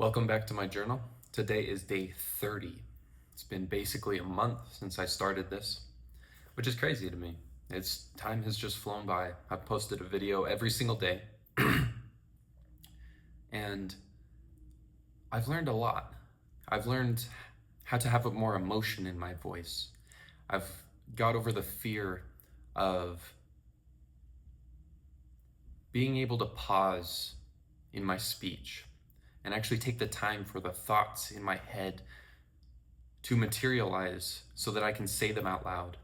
Welcome back to my journal. Today is day 30. It's been basically a month since I started this, which is crazy to me. Time has just flown by. I've posted a video every single day, and I've learned a lot. I've learned how to have more emotion in my voice. I've got over the fear of being able to pause in my speech and actually take the time for the thoughts in my head to materialize so that I can say them out loud.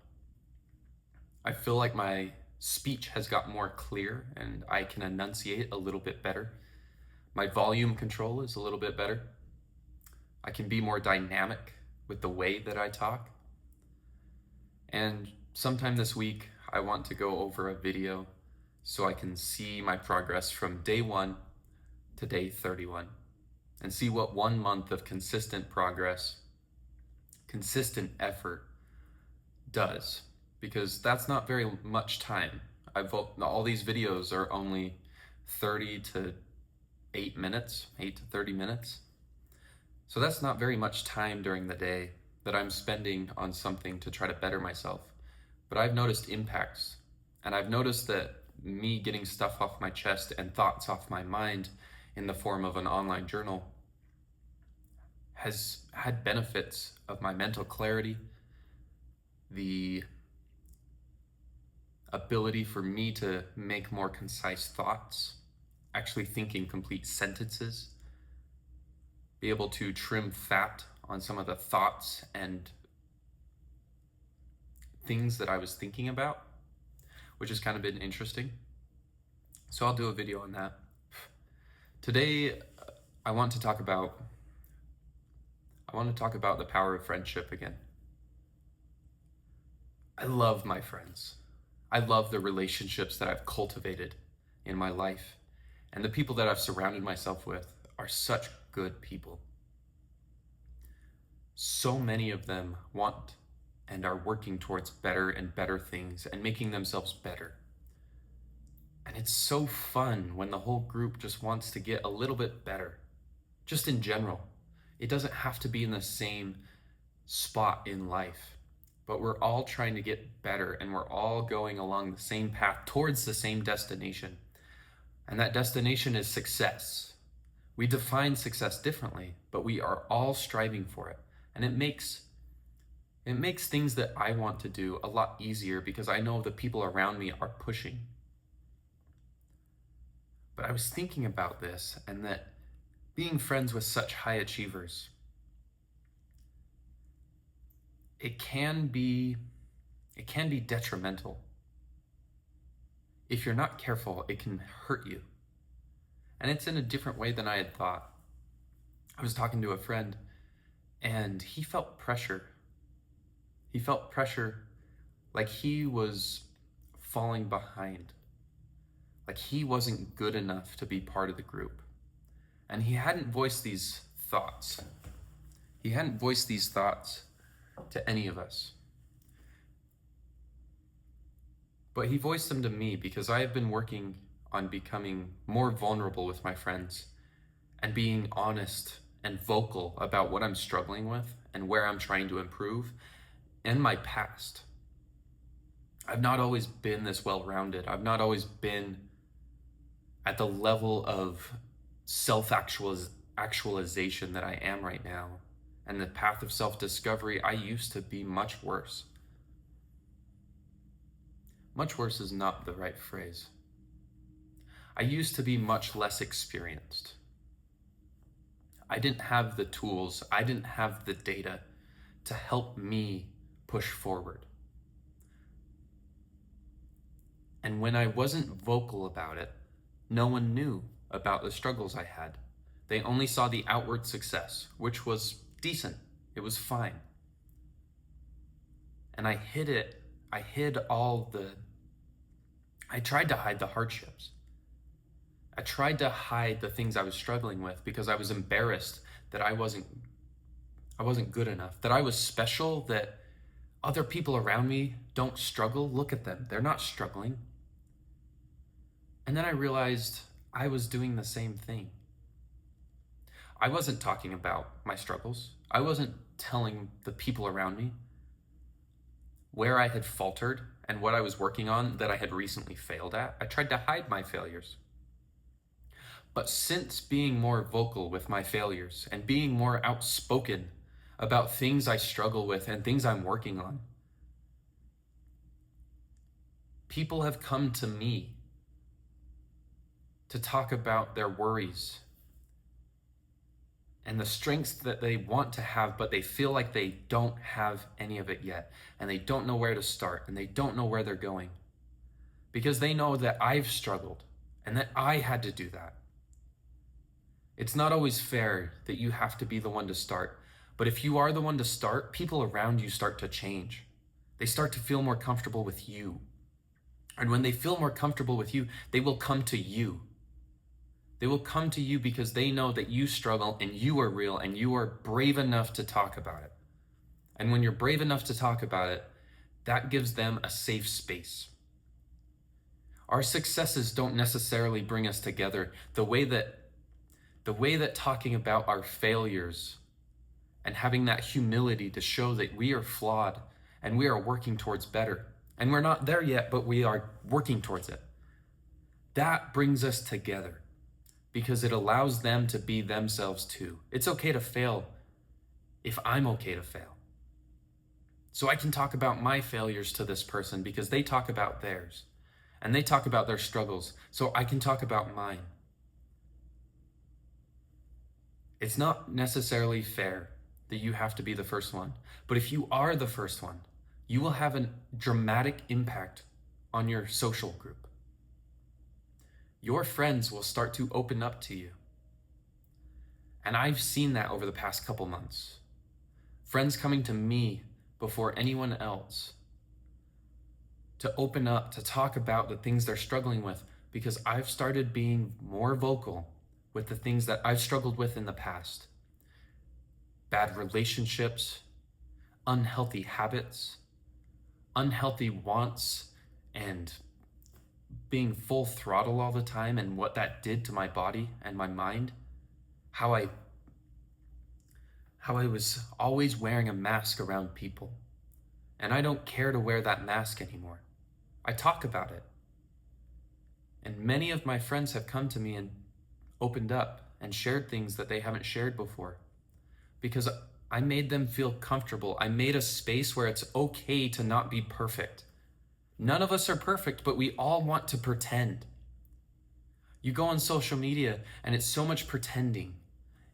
I feel like my speech has got more clear and I can enunciate a little bit better. My volume control is a little bit better. I can be more dynamic with the way that I talk. And sometime this week, I want to go over a video so I can see my progress from day 1 to day 31 and see what 1 month of consistent progress, consistent effort does, because that's not very much time. All these videos are only 30 to 8 minutes, 8 to 30 minutes. So that's not very much time during the day that I'm spending on something to try to better myself. But I've noticed impacts, and I've noticed that me getting stuff off my chest and thoughts off my mind in the form of an online journal has had benefits of my mental clarity, the ability for me to make more concise thoughts, actually thinking complete sentences, be able to trim fat on some of the thoughts and things that I was thinking about, which has kind of been interesting. So I'll do a video on that. Today, I want to talk about the power of friendship again. I love my friends. I love the relationships that I've cultivated in my life, and the people that I've surrounded myself with are such good people. So many of them want and are working towards better and better things and making themselves better. And it's so fun when the whole group just wants to get a little bit better, just in general. It doesn't have to be in the same spot in life, but we're all trying to get better, and we're all going along the same path towards the same destination. And that destination is success. We define success differently, but we are all striving for it. And it makes things that I want to do a lot easier because I know the people around me are pushing. But I was thinking about this, and that being friends with such high achievers, it can be detrimental. If you're not careful, it can hurt you. And it's in a different way than I had thought. I was talking to a friend, and he felt pressure. He felt pressure like he was falling behind, like he wasn't good enough to be part of the group. And he hadn't voiced these thoughts. He hadn't voiced these thoughts to any of us. But he voiced them to me because I have been working on becoming more vulnerable with my friends and being honest and vocal about what I'm struggling with and where I'm trying to improve in my past. I've not always been this well-rounded. I've not always been at the level of self-actualization that I am right now. And the path of self-discovery, I used to be much worse. Much worse is not the right phrase. I used to be much less experienced. I didn't have the tools, I didn't have the data to help me push forward. And when I wasn't vocal about it, no one knew about the struggles I had. They only saw the outward success, which was decent. It was fine. And I hid it. I tried to hide the hardships. I tried to hide the things I was struggling with because I was embarrassed that I wasn't good enough, that I was special, that other people around me don't struggle. Look at them. They're not struggling. And then I realized I was doing the same thing. I wasn't talking about my struggles. I wasn't telling the people around me where I had faltered and what I was working on that I had recently failed at. I tried to hide my failures. But since being more vocal with my failures and being more outspoken about things I struggle with and things I'm working on, people have come to me to talk about their worries and the strengths that they want to have, but they feel like they don't have any of it yet, and they don't know where to start, and they don't know where they're going, because they know that I've struggled and that I had to do that. It's not always fair that you have to be the one to start, but if you are the one to start, people around you start to change. They start to feel more comfortable with you. And when they feel more comfortable with you, they will come to you. They will come to you because they know that you struggle and you are real and you are brave enough to talk about it. And when you're brave enough to talk about it, that gives them a safe space. Our successes don't necessarily bring us together the way that talking about our failures and having that humility to show that we are flawed and we are working towards better. And we're not there yet, but we are working towards it. That brings us together because it allows them to be themselves too. It's okay to fail if I'm okay to fail. So I can talk about my failures to this person because they talk about theirs and they talk about their struggles, so I can talk about mine. It's not necessarily fair that you have to be the first one, but if you are the first one, you will have a dramatic impact on your social group. Your friends will start to open up to you. And I've seen that over the past couple months. Friends coming to me before anyone else to open up, to talk about the things they're struggling with, because I've started being more vocal with the things that I've struggled with in the past. Bad relationships, unhealthy habits, unhealthy wants, and being full throttle all the time, and what that did to my body and my mind. How I was always wearing a mask around people. And I don't care to wear that mask anymore. I talk about it. And many of my friends have come to me and opened up and shared things that they haven't shared before. Because I made them feel comfortable. I made a space where it's okay to not be perfect. None of us are perfect, but we all want to pretend. You go on social media and it's so much pretending.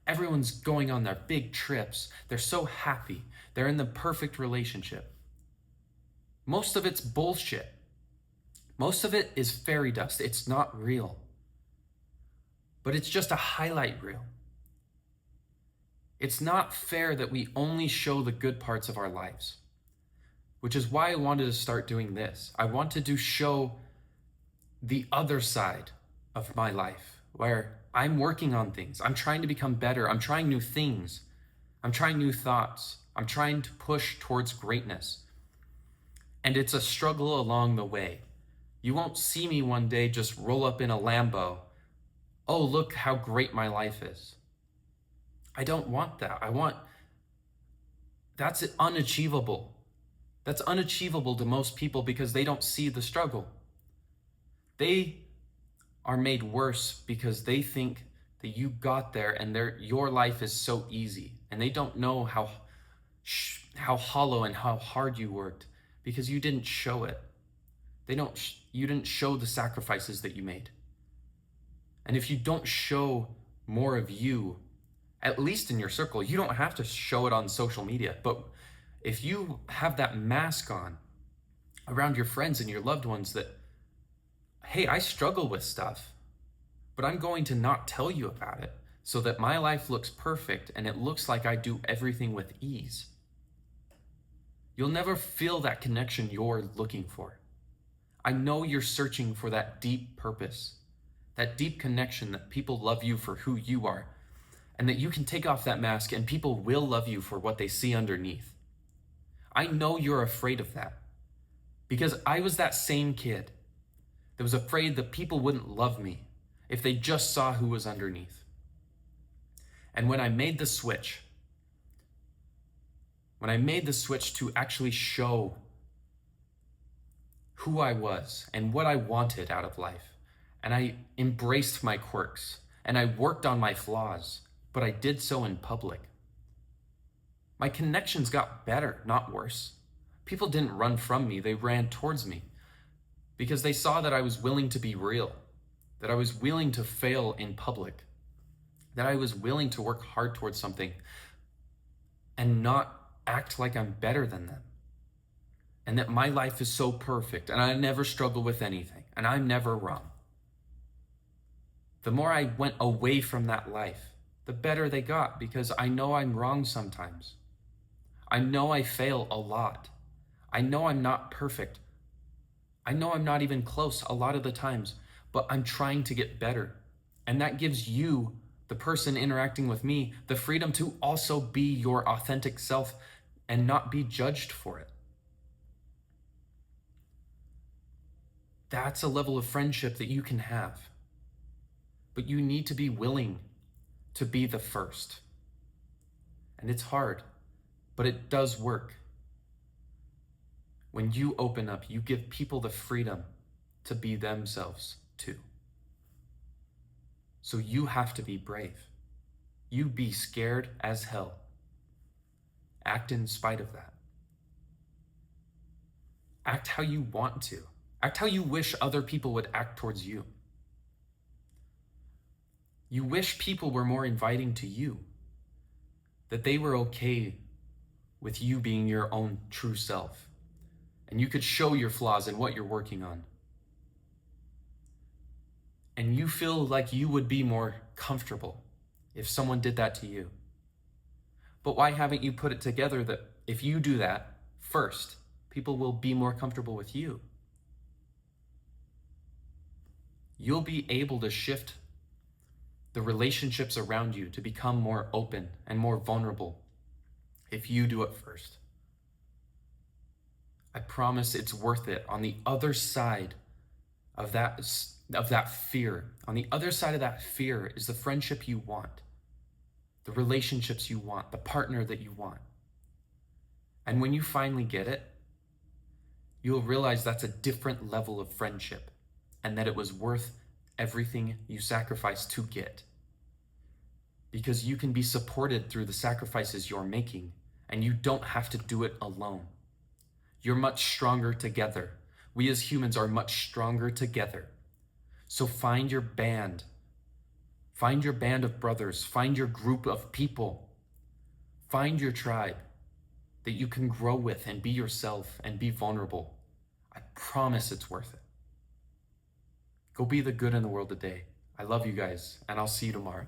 Everyone's going on their big trips. They're so happy. They're in the perfect relationship. Most of it's bullshit. Most of it is fairy dust. It's not real. But it's just a highlight reel. It's not fair that we only show the good parts of our lives, which is why I wanted to start doing this. I wanted to show the other side of my life, where I'm working on things. I'm trying to become better. I'm trying new things. I'm trying new thoughts. I'm trying to push towards greatness. And it's a struggle along the way. You won't see me one day just roll up in a Lambo. Oh, look how great my life is. I don't want that. That's unachievable. That's unachievable to most people because they don't see the struggle. They are made worse because they think that you got there and your life is so easy, and they don't know how hollow and how hard you worked because you didn't show it. You didn't show the sacrifices that you made. And if you don't show more of you, at least in your circle, you don't have to show it on social media, but if you have that mask on around your friends and your loved ones that, hey, I struggle with stuff, but I'm going to not tell you about it so that my life looks perfect and it looks like I do everything with ease. You'll never feel that connection you're looking for. I know you're searching for that deep purpose, that deep connection that people love you for who you are, and that you can take off that mask and people will love you for what they see underneath. I know you're afraid of that because I was that same kid that was afraid that people wouldn't love me if they just saw who was underneath. And when I made the switch, to actually show who I was and what I wanted out of life, and I embraced my quirks, and I worked on my flaws, but I did so in public, my connections got better, not worse. People didn't run from me, they ran towards me because they saw that I was willing to be real, that I was willing to fail in public, that I was willing to work hard towards something and not act like I'm better than them. And that my life is so perfect and I never struggle with anything and I'm never wrong. The more I went away from that life, the better they got, because I know I'm wrong sometimes. I know I fail a lot. I know I'm not perfect. I know I'm not even close a lot of the times, but I'm trying to get better. And that gives you, the person interacting with me, the freedom to also be your authentic self and not be judged for it. That's a level of friendship that you can have. But you need to be willing to be the first. And it's hard, but it does work. When you open up, you give people the freedom to be themselves too. So you have to be brave. You be scared as hell. Act in spite of that. Act how you want to. Act how you wish other people would act towards you. You wish people were more inviting to you, that they were okay with you being your own true self, and you could show your flaws and what you're working on. And you feel like you would be more comfortable if someone did that to you. But why haven't you put it together that if you do that first, people will be more comfortable with you? You'll be able to shift the relationships around you to become more open and more vulnerable if you do it first. I promise it's worth it. On the other side of that fear, on the other side of that fear is the friendship you want, the relationships you want, the partner that you want. And when you finally get it, you'll realize that's a different level of friendship and that it was worth everything you sacrificed to get. Because you can be supported through the sacrifices you're making, and you don't have to do it alone. You're much stronger together. We as humans are much stronger together. So find your band. Find your band of brothers. Find your group of people. Find your tribe that you can grow with and be yourself and be vulnerable. I promise it's worth it. Go be the good in the world today. I love you guys, and I'll see you tomorrow.